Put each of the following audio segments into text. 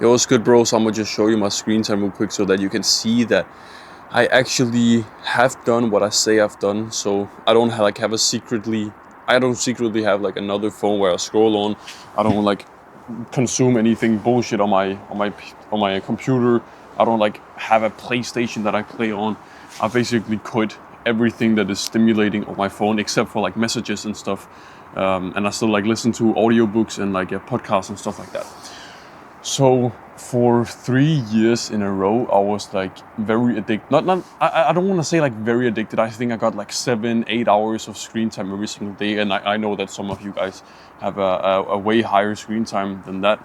Yo, what's good, bro? So I'm gonna just show you my screen time real quick so that you can see that I actually have done what I say I've done. So I don't have a secretly, I don't secretly have like another phone where I scroll on. I don't like consume anything bullshit on my computer. I don't like have a PlayStation that I play on. I basically quit everything that is stimulating on my phone except for like messages and stuff. And I still like listen to audiobooks and like podcasts and stuff like that. So for 3 years in a row, I was like very addicted. I don't want to say like very addicted. I think I got like 7, 8 hours of screen time every single day, and I know that some of you guys have a way higher screen time than that.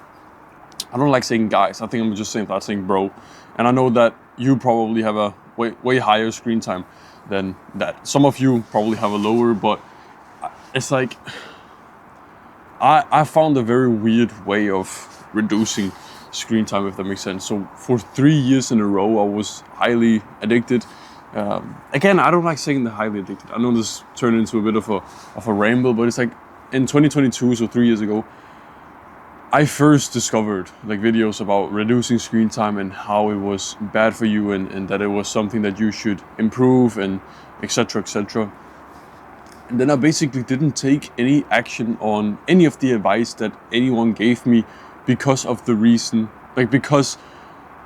I don't like saying guys. I think I'm just saying bro, and I know that you probably have a way higher screen time than that. Some of you probably have a lower, but it's like I found a very weird way of reducing screen time, if that makes sense. So for 3 years in a row, I was highly addicted. Again, I don't like saying the highly addicted. I know this turned into a bit of a ramble, but it's like in 2022, so 3 years ago, I first discovered like videos about reducing screen time and how it was bad for you and that it was something that you should improve and etc. etc. And then I basically didn't take any action on any of the advice that anyone gave me because of the reason, like because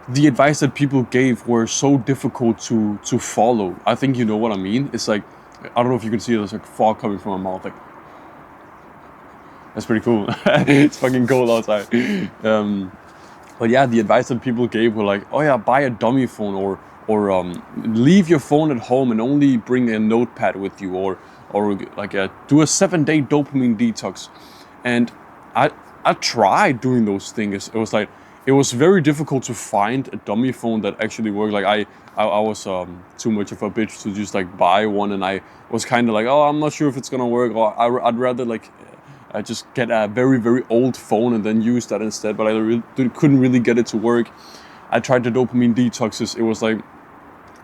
the advice that people gave were so difficult to follow. I think you know what I mean. It's like I don't know if you can see it, there's like fog coming from my mouth. Like that's pretty cool. It's fucking cold outside. But yeah, the advice that people gave were like, oh yeah, buy a dummy phone or leave your phone at home and only bring a notepad with you or like do a 7-day dopamine detox. And I tried doing those things. It was like it was very difficult to find a dummy phone that actually worked. Like I was too much of a bitch to just like buy one, and I was kind of like, oh, I'm not sure if it's gonna work, or I'd rather like just get a very old phone and then use that instead. But couldn't really get it to work. I tried the dopamine detoxes. It was like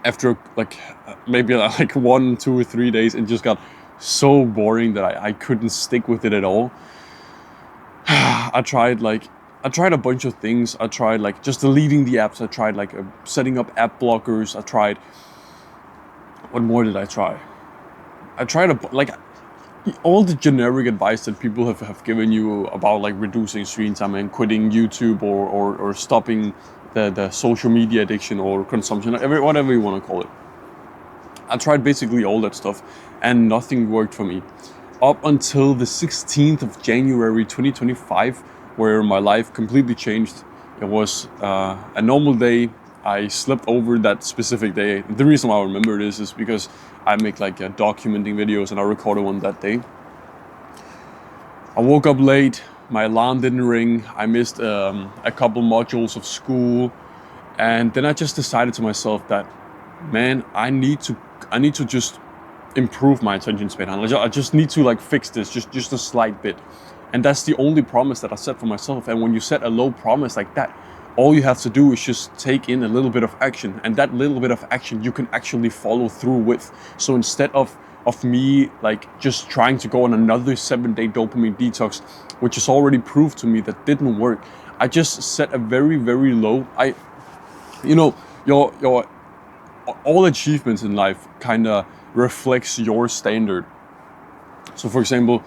after like maybe like 1, 2, or 3 days, it just got so boring that I couldn't stick with it at all. I tried a bunch of things. I tried like just deleting the apps. I tried like setting up app blockers. I tried. What more did I try? I tried like all the generic advice that people have given you about like reducing screen time and quitting YouTube or stopping the social media addiction or consumption, whatever you want to call it. I tried basically all that stuff and nothing worked for me. Up until the 16th of January 2025, where my life completely changed. It was a normal day. I slept over that specific day. The reason why I remember this is because I make like documenting videos and I recorded one that day. I woke up late, my alarm didn't ring, I missed a couple modules of school, and then I just decided to myself that, man, I need to just improve my attention span. I just need to like fix this just a slight bit. And that's the only promise that I set for myself. And when you set a low promise like that, all you have to do is just take in a little bit of action, and that little bit of action you can actually follow through with. So instead of me like just trying to go on another 7-day dopamine detox, which is already proved to me that didn't work, I just set a very low. Your all achievements in life kind of reflects your standard. So for example,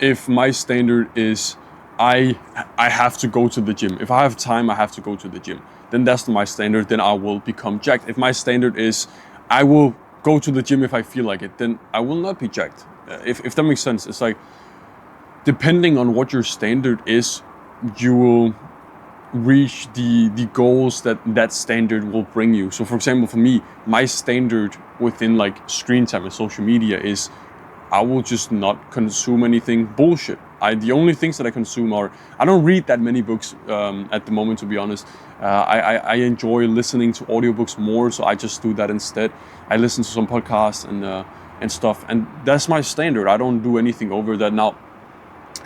if my standard is I have to go to the gym. If I have time, I have to go to the gym. Then that's my standard. Then I will become jacked. If my standard is I will go to the gym if I feel like it, then I will not be jacked. If that makes sense. It's like depending on what your standard is, you will reach the goals that standard will bring you. So for example, for me, my standard within like screen time and social media is I will just not consume anything bullshit. The only things that I consume are, I don't read that many books at the moment, to be honest. I enjoy listening to audiobooks more, so I just do that instead. I listen to some podcasts and stuff, and that's my standard. I don't do anything over that. Now,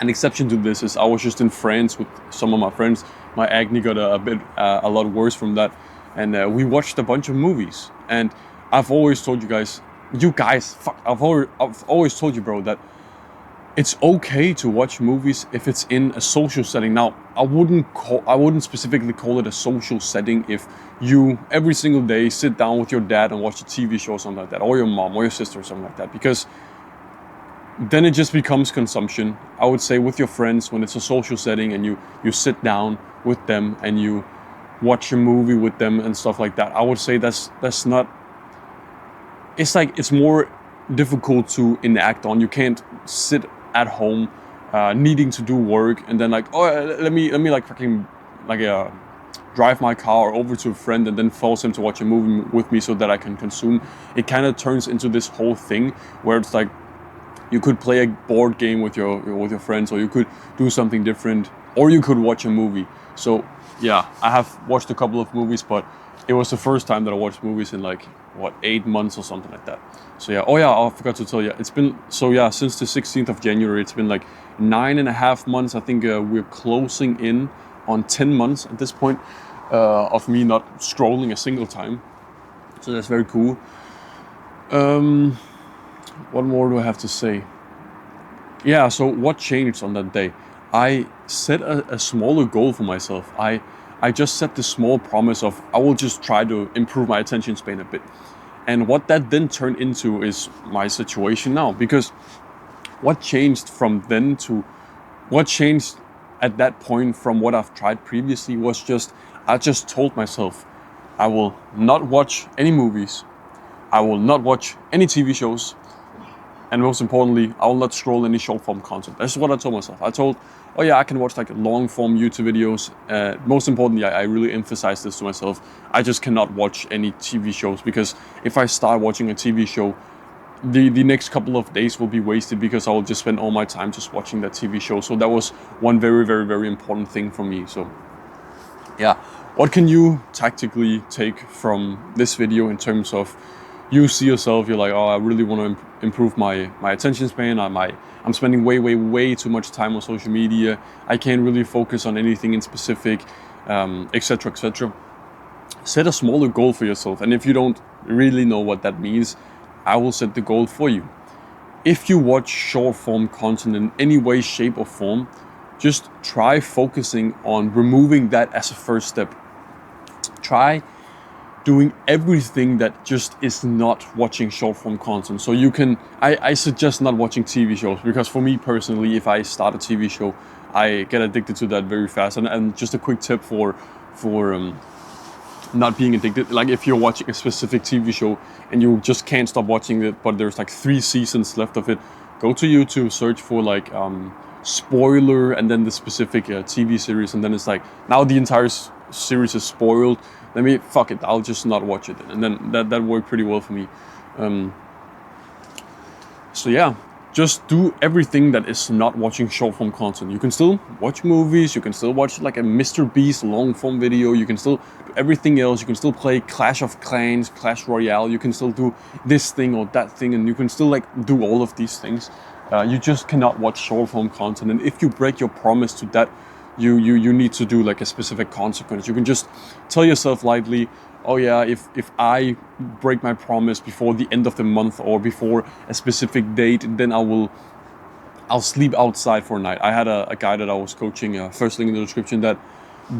an exception to this is I was just in France with some of my friends. My acne got a lot worse from that, and we watched a bunch of movies. And I've always told you guys, fuck, I've always told you, bro, that it's okay to watch movies if it's in a social setting. Now, I wouldn't specifically call it a social setting if you every single day sit down with your dad and watch a TV show or something like that, or your mom or your sister or something like that, because then it just becomes consumption. I would say with your friends, when it's a social setting and you sit down with them and you watch a movie with them and stuff like that, I would say that's not. It's like it's more difficult to enact on. You can't sit at home needing to do work and then like, oh, let me like fucking like drive my car over to a friend and then force him to watch a movie with me so that I can consume. It kind of turns into this whole thing where it's like you could play a board game with your friends, or you could do something different, or you could watch a movie. So yeah, I have watched a couple of movies, but it was the first time that I watched movies in like 8 months or something like that. So yeah, oh yeah, I forgot to tell you, it's been, so yeah, since the 16th of January, it's been like 9.5 months. I think we're closing in on 10 months at this point of me not scrolling a single time. So that's very cool. What more do I have to say? Yeah, so what changed on that day? I set a smaller goal for myself. I just set the small promise of I will just try to improve my attention span a bit. And what that then turned into is my situation now. Because what changed from then to what changed at that point from what I've tried previously was I just told myself I will not watch any movies, I will not watch any TV shows, and most importantly, I will not scroll any short form content. That's what I told myself. I told, oh yeah, I can watch like long form YouTube videos. Most importantly, I really emphasize this to myself. I just cannot watch any TV shows, because if I start watching a TV show, the next couple of days will be wasted because I will just spend all my time just watching that TV show. So that was one very, very, very important thing for me. So yeah, what can you tactically take from this video in terms of you see yourself, you're like, oh, I really want to improve my attention span. I'm spending way too much time on social media. I can't really focus on anything in specific, etc., etc. Set a smaller goal for yourself. And if you don't really know what that means, I will set the goal for you. If you watch short form content in any way, shape, or form, just try focusing on removing that as a first step. Try doing everything that just is not watching short form content. So you can, I suggest not watching TV shows, because for me personally, if I start a TV show, I get addicted to that very fast. And just a quick tip for not being addicted, like if you're watching a specific TV show and you just can't stop watching it, but there's like 3 seasons left of it, go to YouTube, search for like spoiler and then the specific TV series, and then it's like, now the entire series is spoiled. Fuck it, I'll just not watch it. And then that worked pretty well for me. So yeah, just do everything that is not watching short form content. You can still watch movies, you can still watch like a Mr. Beast long form video, you can still do everything else, you can still play Clash of Clans, Clash Royale, you can still do this thing or that thing, and you can still like do all of these things. You just cannot watch short form content, and if you break your promise to that, you need to do like a specific consequence. You can just tell yourself lightly, oh yeah, if I break my promise before the end of the month or before a specific date, then I'll sleep outside for a night. I had a guy that I was coaching, first link in the description, that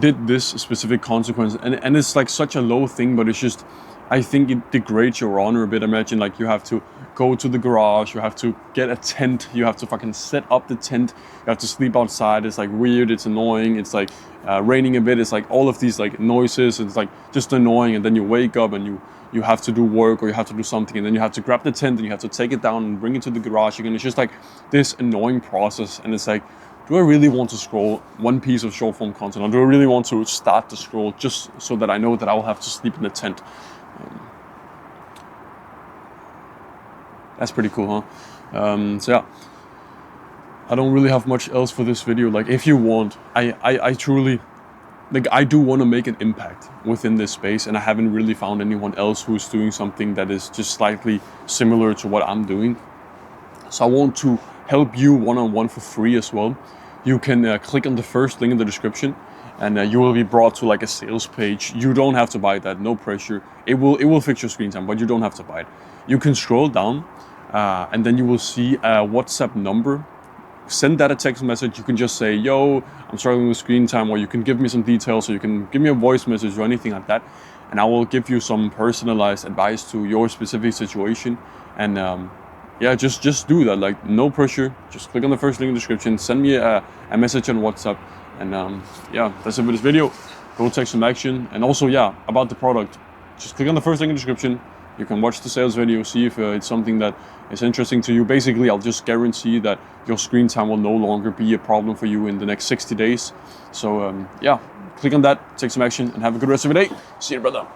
did this specific consequence, and it's like such a low thing, but it's just, I think it degrades your honor a bit. Imagine like you have to go to the garage, you have to get a tent, you have to fucking set up the tent, you have to sleep outside. It's like weird, it's annoying, it's like raining a bit, it's like all of these like noises, it's like just annoying. And then you wake up and you have to do work or you have to do something, and then you have to grab the tent and you have to take it down and bring it to the garage again. It's just like this annoying process, and it's like, do I really want to scroll one piece of short form content, or do I really want to start the scroll just so that I know that I will have to sleep in the tent? That's pretty cool, huh? So yeah, I don't really have much else for this video. Like, if you want, I truly, like, I do want to make an impact within this space, and I haven't really found anyone else who's doing something that is just slightly similar to what I'm doing. So I want to help you one-on-one for free as well. You can click on the first link in the description, and you will be brought to like a sales page. You don't have to buy that, no pressure. It will fix your screen time, but you don't have to buy it. You can scroll down, and then you will see a WhatsApp number send that a text message. You can just say, yo, I'm struggling with screen time, or you can give me some details, or you can give me a voice message or anything like that, and I will give you some personalized advice to your specific situation. And yeah, just do that. Like, no pressure. Just click on the first link in the description. Send me a message on WhatsApp. And yeah, that's it for this video. Go take some action. And also, yeah, about the product, just click on the first link in the description. You can watch the sales video, see if it's something that is interesting to you. Basically, I'll just guarantee that your screen time will no longer be a problem for you in the next 60 days. So yeah, click on that, take some action, and have a good rest of your day. See you, brother.